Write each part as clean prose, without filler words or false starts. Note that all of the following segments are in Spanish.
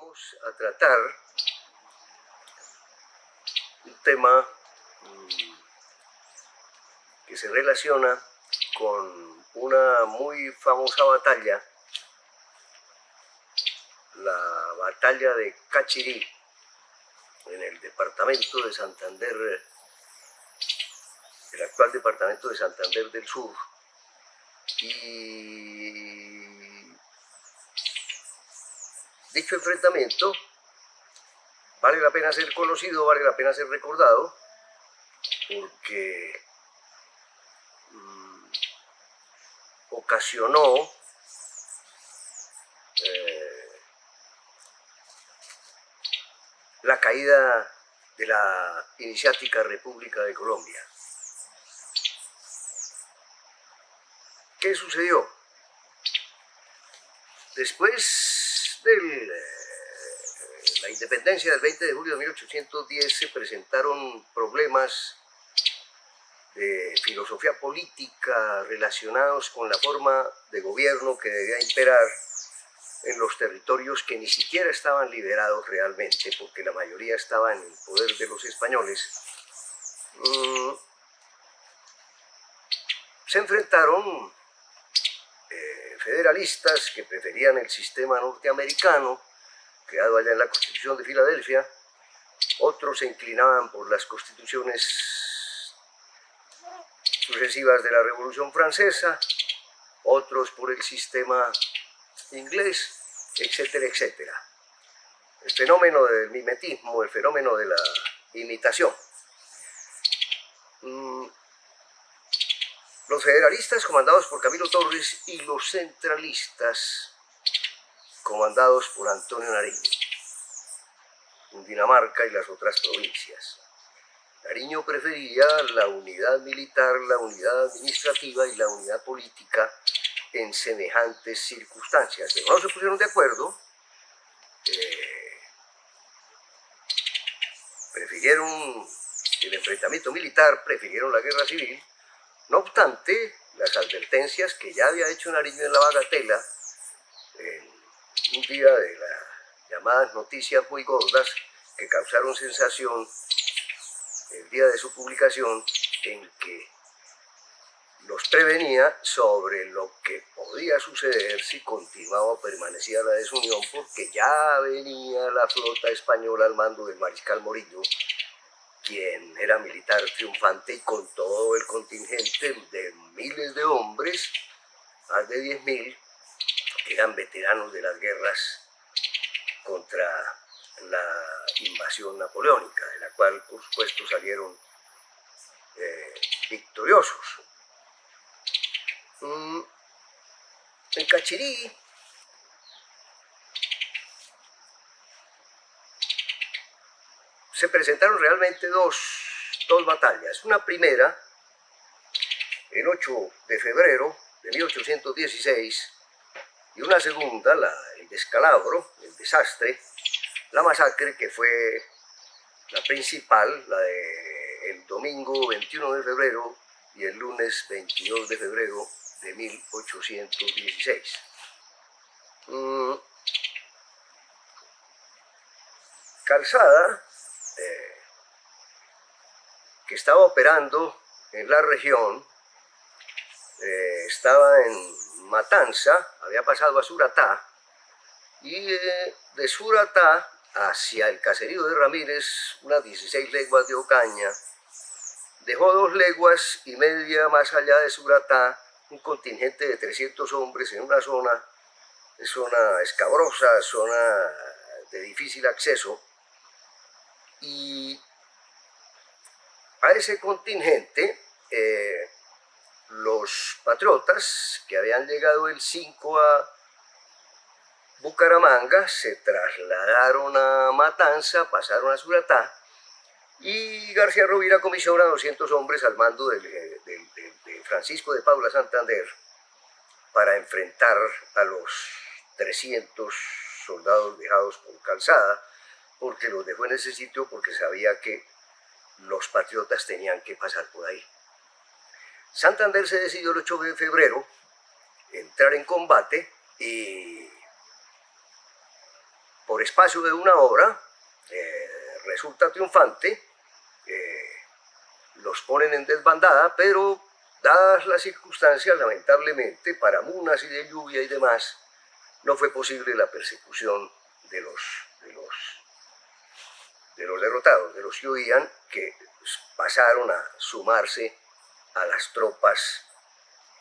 Vamos a tratar un tema que se relaciona con una muy famosa batalla, la batalla de Cachirí, en el departamento de Santander, el actual departamento de Santander del Sur. Y dicho enfrentamiento vale la pena ser conocido, vale la pena ser recordado, porque ocasionó la caída de la iniciática República de Colombia. ¿Qué sucedió? Después de la independencia del 20 de julio de 1810 se presentaron problemas de filosofía política relacionados con la forma de gobierno que debía imperar en los territorios que ni siquiera estaban liberados realmente, porque la mayoría estaba en el poder de los españoles. Se enfrentaron federalistas que preferían el sistema norteamericano, creado allá en la Constitución de Filadelfia. Otros se inclinaban por las constituciones sucesivas de la Revolución Francesa, otros por el sistema inglés, etcétera, etcétera. El fenómeno del mimetismo, el fenómeno de la imitación. Los federalistas comandados por Camilo Torres y los centralistas comandados por Antonio Nariño, Cundinamarca y las otras provincias. Nariño prefería la unidad militar, la unidad administrativa y la unidad política en semejantes circunstancias. Pero no se pusieron de acuerdo, prefirieron el enfrentamiento militar, prefirieron la guerra civil. No obstante, las advertencias que ya había hecho Nariño en la Bagatela, en un día de las llamadas noticias muy gordas que causaron sensación el día de su publicación, en que los prevenía sobre lo que podía suceder si continuaba o permanecía la desunión, porque ya venía la flota española al mando del mariscal Morillo, quien era militar triunfante y con todo el contingente de miles de hombres, más de 10.000, que eran veteranos de las guerras contra la invasión napoleónica, de la cual, por supuesto, salieron victoriosos. En Cachirí se presentaron realmente dos batallas. Una primera, el 8 de febrero de 1816, y una segunda, el descalabro, el desastre, la masacre, que fue la principal, la del domingo 21 de febrero y el lunes 22 de febrero de 1816. Calzada, que estaba operando en la región, estaba en Matanza, había pasado a Suratá, y de Suratá hacia el caserío de Ramírez, unas 16 leguas de Ocaña, dejó 2 leguas y media más allá de Suratá un contingente de 300 hombres en una zona escabrosa, zona de difícil acceso, y a ese contingente los patriotas que habían llegado el 5 a Bucaramanga se trasladaron a Matanza, pasaron a Suratá, y García Rovira comisiona 200 hombres al mando de Francisco de Paula Santander para enfrentar a los 300 soldados dejados por Calzada, porque los dejó en ese sitio porque sabía que los patriotas tenían que pasar por ahí. Santander se decidió el 8 de febrero entrar en combate y por espacio de una hora, resulta triunfante, los ponen en desbandada, pero dadas las circunstancias, lamentablemente, para munas y de lluvia y demás, no fue posible la persecución de los derrotados, de los que huían, que pasaron a sumarse a las tropas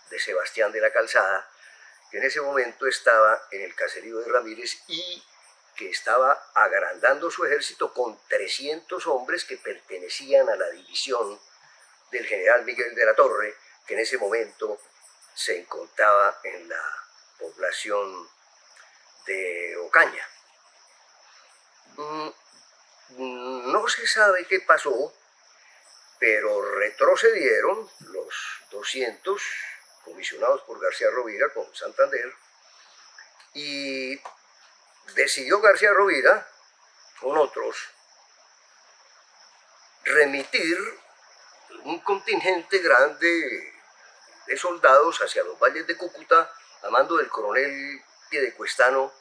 de Sebastián de la Calzada, que en ese momento estaba en el caserío de Ramírez y que estaba agrandando su ejército con 300 hombres que pertenecían a la división del general Miguel de la Torre, que en ese momento se encontraba en la población de Ocaña. No se sabe qué pasó, pero retrocedieron los 200 comisionados por García Rovira con Santander, y decidió García Rovira, con otros, remitir un contingente grande de soldados hacia los valles de Cúcuta, a mando del coronel piedecuestano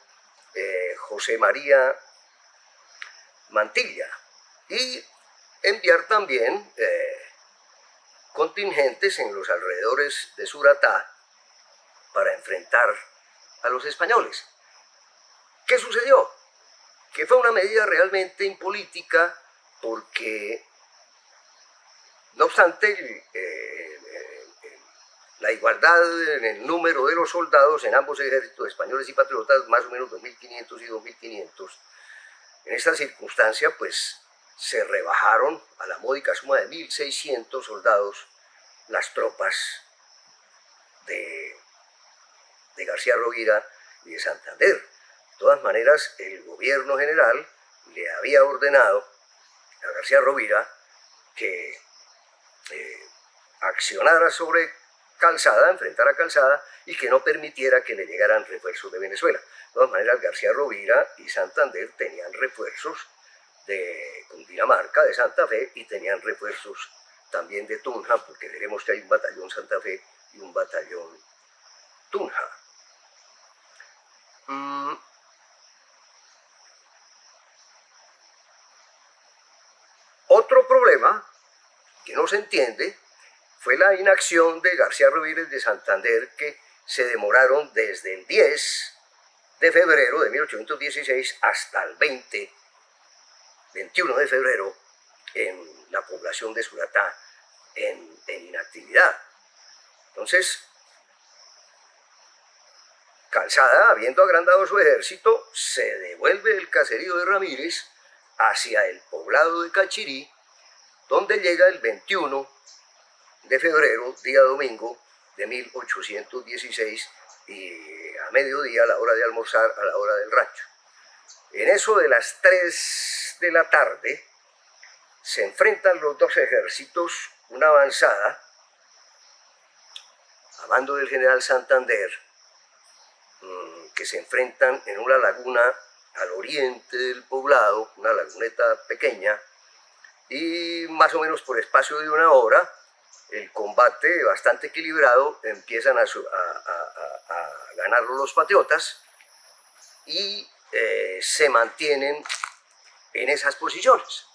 José María Mantilla, y enviar también contingentes en los alrededores de Suratá para enfrentar a los españoles. ¿Qué sucedió? Que fue una medida realmente impolítica, porque no obstante la igualdad en el número de los soldados en ambos ejércitos, españoles y patriotas, más o menos 2.500 y 2.500, en esta circunstancia pues se rebajaron a la módica suma de 1.600 soldados las tropas de García Rovira y de Santander. De todas maneras, el gobierno general le había ordenado a García Rovira que accionara sobre Calzada, enfrentara a Calzada, y que no permitiera que le llegaran refuerzos de Venezuela. De todas maneras, García Rovira y Santander tenían refuerzos de Cundinamarca, de Santa Fe, y tenían refuerzos también de Tunja, porque veremos que hay un batallón Santa Fe y un batallón Tunja. Otro problema que no se entiende fue la inacción de García Rovira de Santander, que se demoraron desde el 10 de febrero de 1816 hasta el 21 de febrero en la población de Suratá en inactividad. Entonces, Calzada, habiendo agrandado su ejército, se devuelve del caserío de Ramírez hacia el poblado de Cachirí, donde llega el 21 de febrero, día domingo de 1816, y a mediodía, a la hora de almorzar, a la hora del rancho. En eso de las 3 de la tarde se enfrentan los dos ejércitos, una avanzada a mando del general Santander, que se enfrentan en una laguna al oriente del poblado, una laguneta pequeña, y más o menos por espacio de una hora, el combate bastante equilibrado, empiezan a ganarlo los patriotas, y se mantienen en esas posiciones.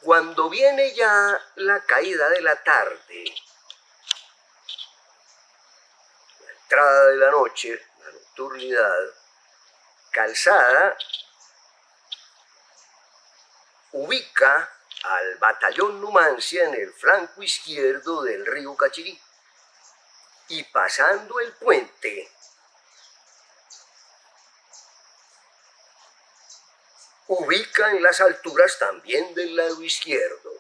Cuando viene ya la caída de la tarde, la entrada de la noche, la nocturnidad, Calzada ubica al batallón Numancia en el flanco izquierdo del río Cachirí, y pasando el puente ubica en las alturas también del lado izquierdo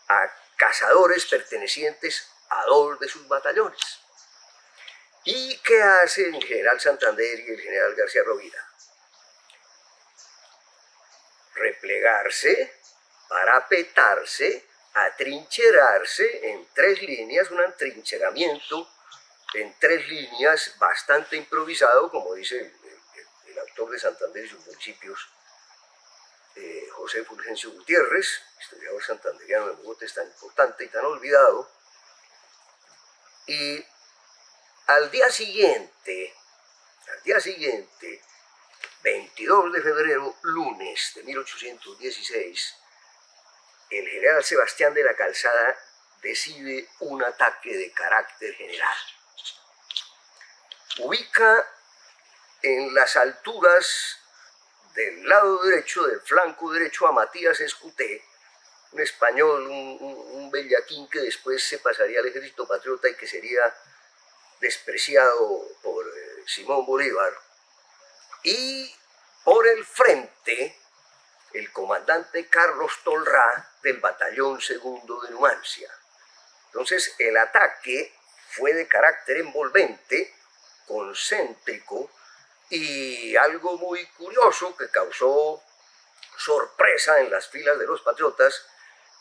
a cazadores pertenecientes a dos de sus batallones. ¿Y qué hace el general Santander y el general García Rovira? Replegarse, parapetarse, atrincherarse en 3 líneas, un atrincheramiento en 3 líneas bastante improvisado, como dice el autor de Santander y sus municipios, José Fulgencio Gutiérrez, historiador santanderiano de Bogotá, tan importante y tan, y al día siguiente Al día siguiente, 22 de febrero, lunes de 1816, el general Sebastián de la Calzada decide un ataque de carácter general. Ubica en las alturas del lado derecho, del flanco derecho, a Matías Escuté, un español, un bellaquín que después se pasaría al ejército patriota y que sería despreciado por Simón Bolívar. Y por el frente, el comandante Carlos Tolrá del batallón segundo de Numancia. Entonces el ataque fue de carácter envolvente, concéntrico, y algo muy curioso que causó sorpresa en las filas de los patriotas,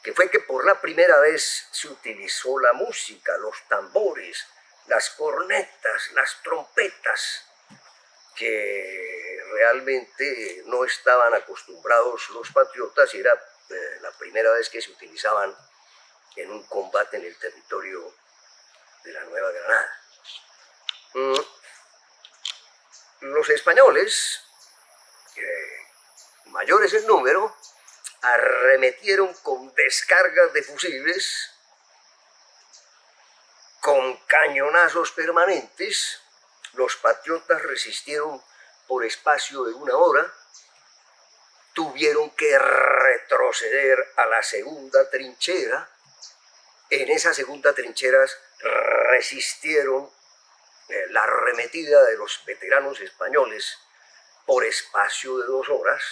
que fue que por la primera vez se utilizó la música, los tambores, las cornetas, las trompetas, que realmente no estaban acostumbrados los patriotas, y era la primera vez que se utilizaban en un combate en el territorio de la Nueva Granada. Los españoles, mayores en número, arremetieron con descargas de fusiles, con cañonazos permanentes. Los patriotas resistieron por espacio de una hora, tuvieron que retroceder a la segunda trinchera. En esa segunda trinchera resistieron la arremetida de los veteranos españoles por espacio de 2 horas,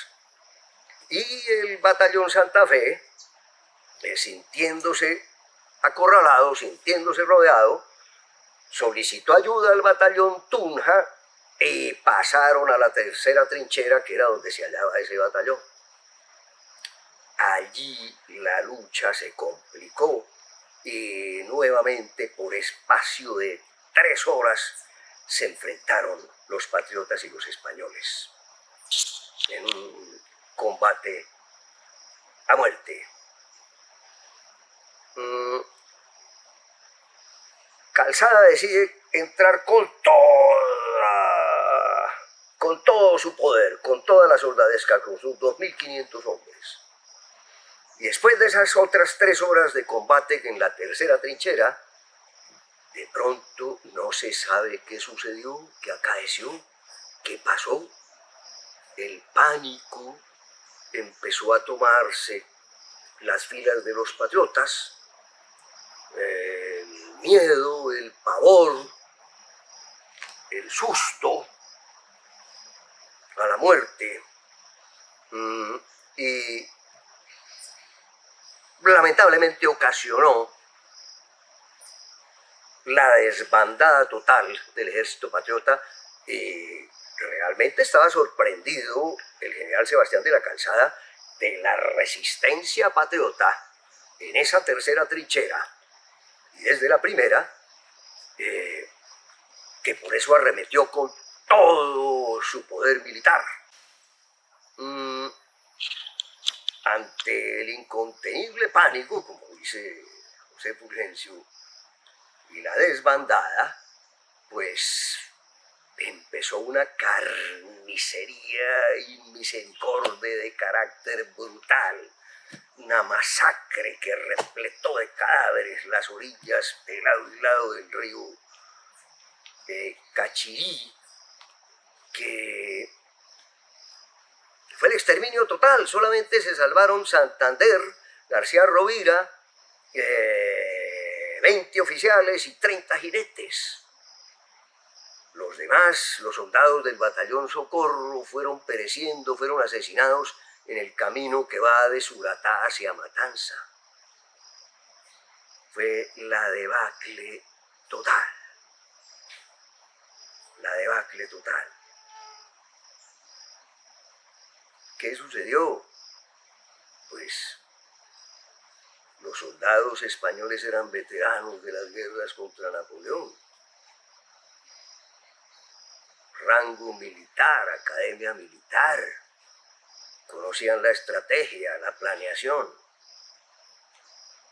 y el batallón Santa Fe, sintiéndose acorralado, sintiéndose rodeado, solicitó ayuda al batallón Tunja y pasaron a la tercera trinchera, que era donde se hallaba ese batallón. Allí la lucha se complicó y nuevamente por espacio de 3 horas se enfrentaron los patriotas y los españoles en un combate a muerte. Calzada decide entrar con todo su poder, con toda la soldadesca, con sus 2.500 hombres. Y después de esas otras 3 horas de combate en la tercera trinchera, de pronto no se sabe qué sucedió, qué acaeció, qué pasó. El pánico empezó a tomarse las filas de los patriotas, el miedo, el pavor, el susto a la muerte, y lamentablemente ocasionó la desbandada total del ejército patriota. Y realmente estaba sorprendido el general Sebastián de la Calzada de la resistencia patriota en esa tercera trinchera, y desde la primera, que por eso arremetió con todo su poder militar. Ante el incontenible pánico, como dice José Fulgencio, y la desbandada, pues empezó una carnicería y misericordia de carácter brutal, una masacre que repletó de cadáveres las orillas de lado y lado del río Cachirí, que fue el exterminio total. Solamente se salvaron Santander, García Rovira, 20 oficiales y 30 jinetes. Los demás, los soldados del batallón Socorro, fueron pereciendo, fueron asesinados en el camino que va de Suratá hacia Matanza. Fue la debacle total. La debacle total. ¿Qué sucedió? Pues los soldados españoles eran veteranos de las guerras contra Napoleón. Rango militar, academia militar. Conocían la estrategia, la planeación.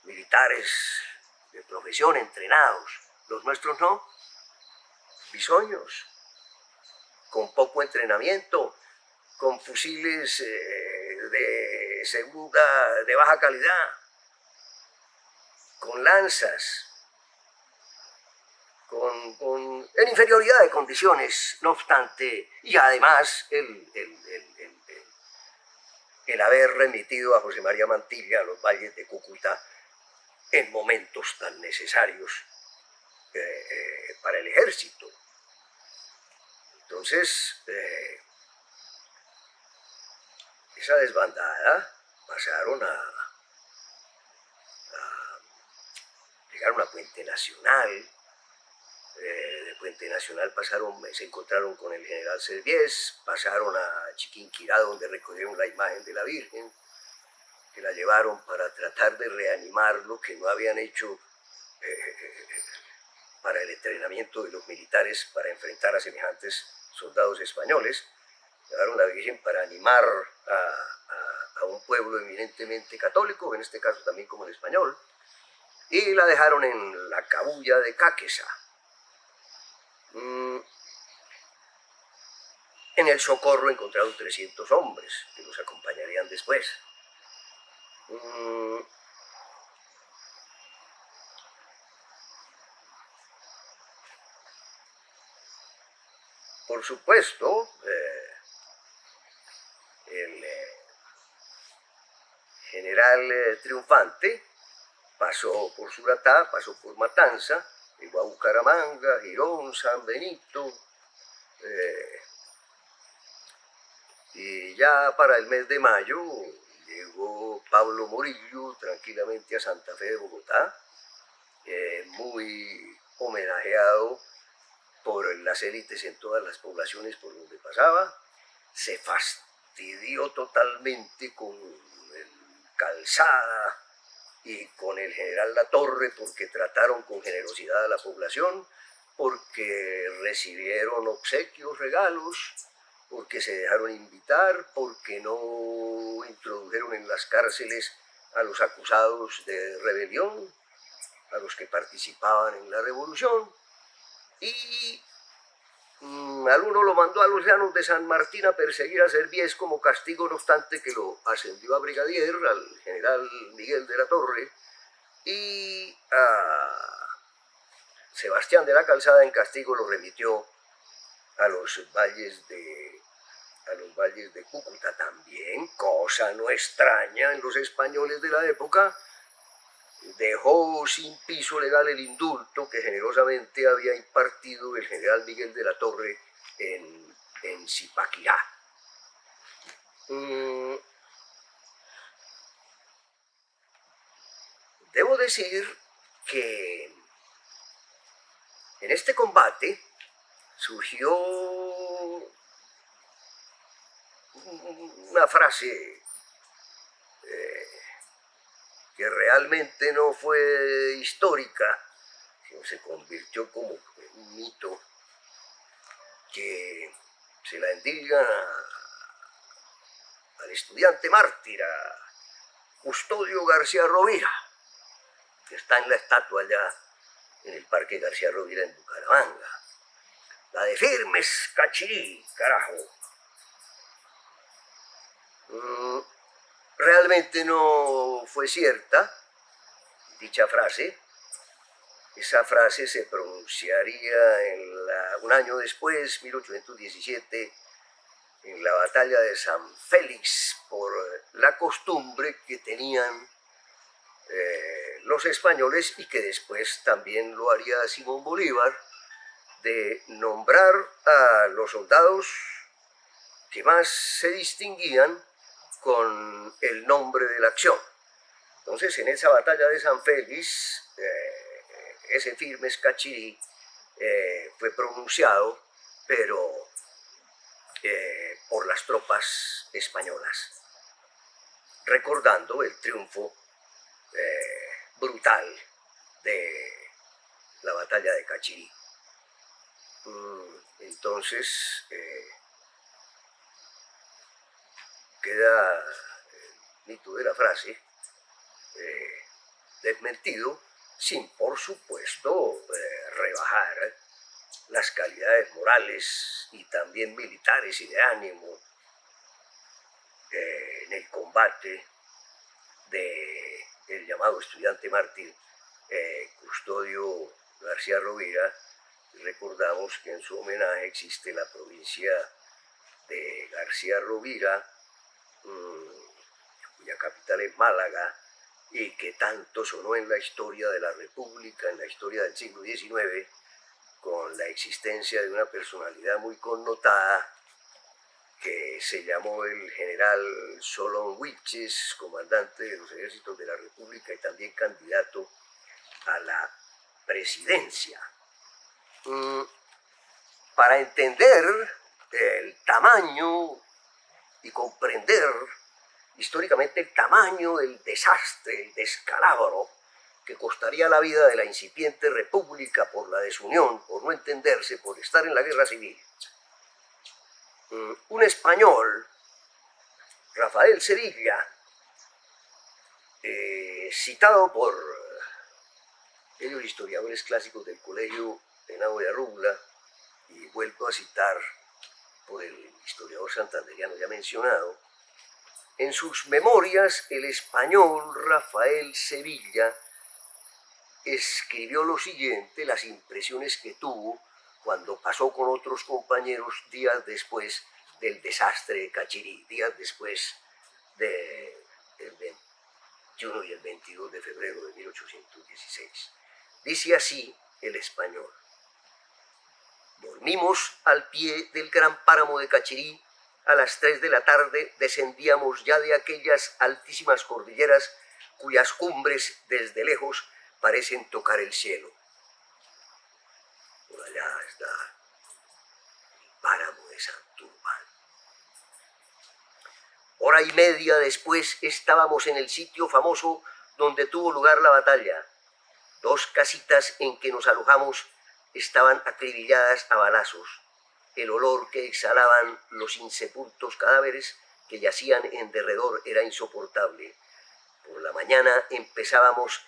Militares de profesión, entrenados. Los nuestros no. Bisoños. con poco entrenamiento, con fusiles de baja calidad, con lanzas, en inferioridad de condiciones, no obstante, y además el haber remitido a José María Mantilla a los valles de Cúcuta en momentos tan necesarios para el ejército. Entonces, esa desbandada llegaron a Puente Nacional. De Puente Nacional se encontraron con el general Serviés, pasaron a Chiquinquirá, donde recogieron la imagen de la Virgen, que la llevaron para tratar de reanimar lo que no habían hecho para el entrenamiento de los militares para enfrentar a semejantes soldados españoles. Llevaron la Virgen para animar a un pueblo eminentemente católico, en este caso también como el español, y la dejaron en la cabulla de Cáqueza. En el Socorro encontraron 300 hombres que los acompañarían después. Por supuesto, el general triunfante pasó por Suratá, pasó por Matanza, llegó a Bucaramanga, Girón, San Benito, y ya para el mes de mayo llegó Pablo Morillo tranquilamente a Santa Fe de Bogotá, muy homenajeado por las élites en todas las poblaciones por donde pasaba. Se fastidió totalmente con el Calzada y con el general Latorre porque trataron con generosidad a la población, porque recibieron obsequios, regalos, porque se dejaron invitar, porque no introdujeron en las cárceles a los acusados de rebelión, a los que participaban en la revolución, y al uno lo mandó a los llanos de San Martín a perseguir a Serviés como castigo, no obstante que lo ascendió a brigadier, al general Miguel de la Torre, y a Sebastián de la Calzada en castigo lo remitió a los valles de Cúcuta. También, cosa no extraña en los españoles de la época, dejó sin piso legal el indulto que generosamente había impartido el general Miguel de la Torre en Zipaquirá. Debo decir que en este combate surgió una frase que realmente no fue histórica, sino se convirtió como en un mito, que se la endilgan al estudiante mártir, a Custodio García Rovira, que está en la estatua allá en el Parque García Rovira en Bucaramanga. La de Firmes Cachirí, carajo. Realmente no fue cierta dicha frase. Esa frase se pronunciaría un año después, 1817, en la batalla de San Félix, por la costumbre que tenían los españoles, y que después también lo haría Simón Bolívar, de nombrar a los soldados que más se distinguían con el nombre de la acción. Entonces, en esa batalla de San Félix, ese Firmes Cachirí fue pronunciado, pero por las tropas españolas, recordando el triunfo brutal de la batalla de Cachirí. Entonces, queda el mito de la frase desmentido, sin por supuesto rebajar las calidades morales y también militares y de ánimo en el combate del llamado estudiante mártir Custodio García Rovira. Recordamos que en su homenaje existe la provincia de García Rovira, cuya capital es Málaga, y que tanto sonó en la historia de la República, en la historia del siglo XIX, con la existencia de una personalidad muy connotada que se llamó el general Solon Wilches, comandante de los ejércitos de la República y también candidato a la presidencia. Para entender el tamaño y comprender históricamente el tamaño del desastre, el descalabro que costaría la vida de la incipiente república por la desunión, por no entenderse, por estar en la guerra civil, un español, Rafael Sevilla, citado por aquellos historiadores clásicos del Colegio Henao de Arrubla, y vuelto a citar por el historiador santanderiano ya mencionado, en sus memorias el español Rafael Sevilla escribió lo siguiente, las impresiones que tuvo cuando pasó con otros compañeros días después del desastre de Cachirí, días después del 21 y el 22 de febrero de 1816. Dice así el español: dormimos al pie del gran páramo de Cachirí. A las 3 de la tarde descendíamos ya de aquellas altísimas cordilleras cuyas cumbres desde lejos parecen tocar el cielo. Por allá está el páramo de Santurbán. Hora y media después estábamos en el sitio famoso donde tuvo lugar la batalla. 2 casitas en que nos alojamos estaban acribilladas a balazos. El olor que exhalaban los insepultos cadáveres que yacían en derredor era insoportable. Por la mañana empezábamos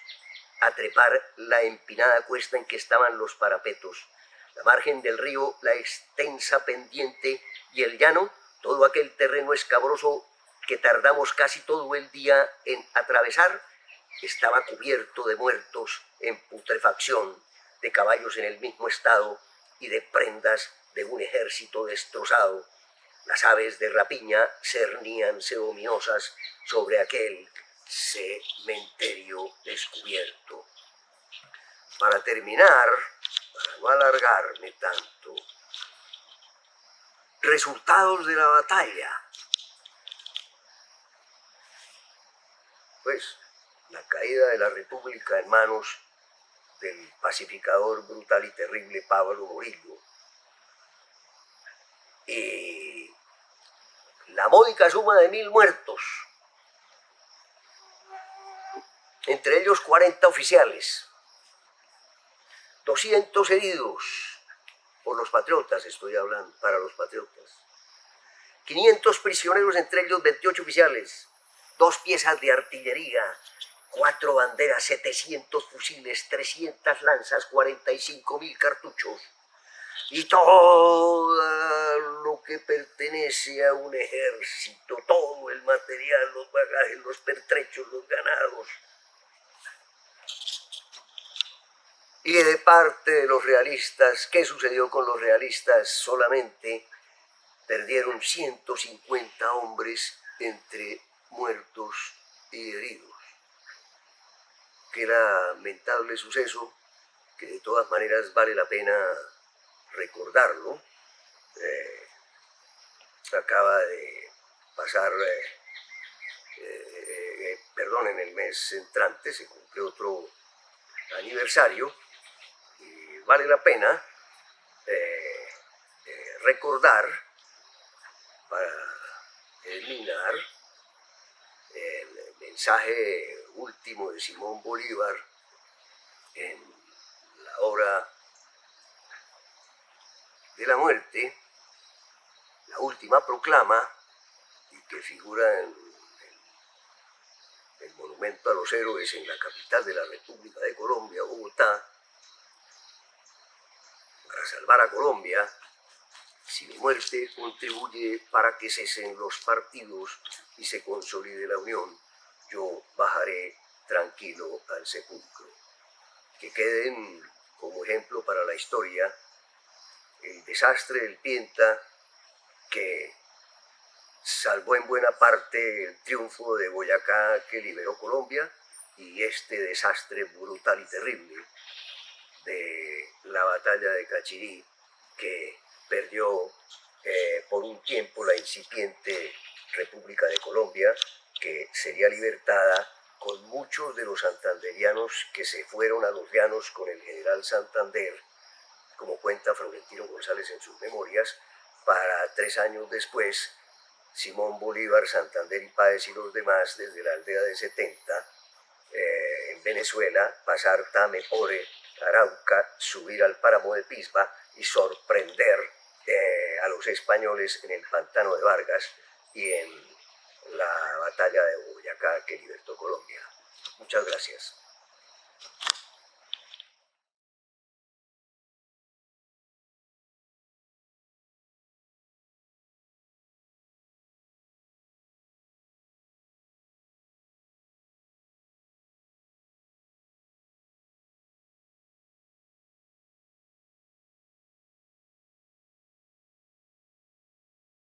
a trepar la empinada cuesta en que estaban los parapetos. La margen del río, la extensa pendiente y el llano, todo aquel terreno escabroso que tardamos casi todo el día en atravesar, estaba cubierto de muertos en putrefacción, de caballos en el mismo estado y de prendas de un ejército destrozado. Las aves de rapiña cerníanse ominosas sobre aquel cementerio descubierto. Para terminar, para no alargarme tanto, resultados de la batalla. Pues la caída de la República en manos del pacificador brutal y terrible Pablo Morillo, y la módica suma de 1000 muertos, entre ellos 40 oficiales, 200 heridos por los patriotas, estoy hablando, para los patriotas, 500 prisioneros, entre ellos 28 oficiales, 2 piezas de artillería, 4 banderas, 700 fusiles, 300 lanzas, 45.000 cartuchos, y todo lo que pertenece a un ejército, todo el material, los bagajes, los pertrechos, los ganados. Y de parte de los realistas, ¿qué sucedió con los realistas? Solamente perdieron 150 hombres entre muertos y heridos. Qué lamentable suceso, que de todas maneras vale la pena recordarlo. Acaba de pasar, en el mes entrante se cumple otro aniversario, y vale la pena recordar, para terminar, el mensaje último de Simón Bolívar en la hora de la muerte, la última proclama, y que figura en el monumento a los héroes en la capital de la República de Colombia, Bogotá. para salvar a Colombia, si mi muerte contribuye para que cesen los partidos y se consolide la unión, yo bajaré tranquilo al sepulcro. Que queden como ejemplo para la historia el desastre del Pienta, que salvó en buena parte el triunfo de Boyacá que liberó Colombia, y este desastre brutal y terrible de la batalla de Cachirí, que perdió por un tiempo la incipiente República de Colombia, que sería libertada con muchos de los santanderianos que se fueron a los llanos con el general Santander, como cuenta Florentino González en sus memorias, para 3 años después, Simón Bolívar, Santander y Páez y los demás, desde la aldea de 70, en Venezuela, pasar Tamepore, Arauca, subir al páramo de Pisba y sorprender a los españoles en el pantano de Vargas y en la batalla de Boyacá que libertó Colombia. Muchas gracias.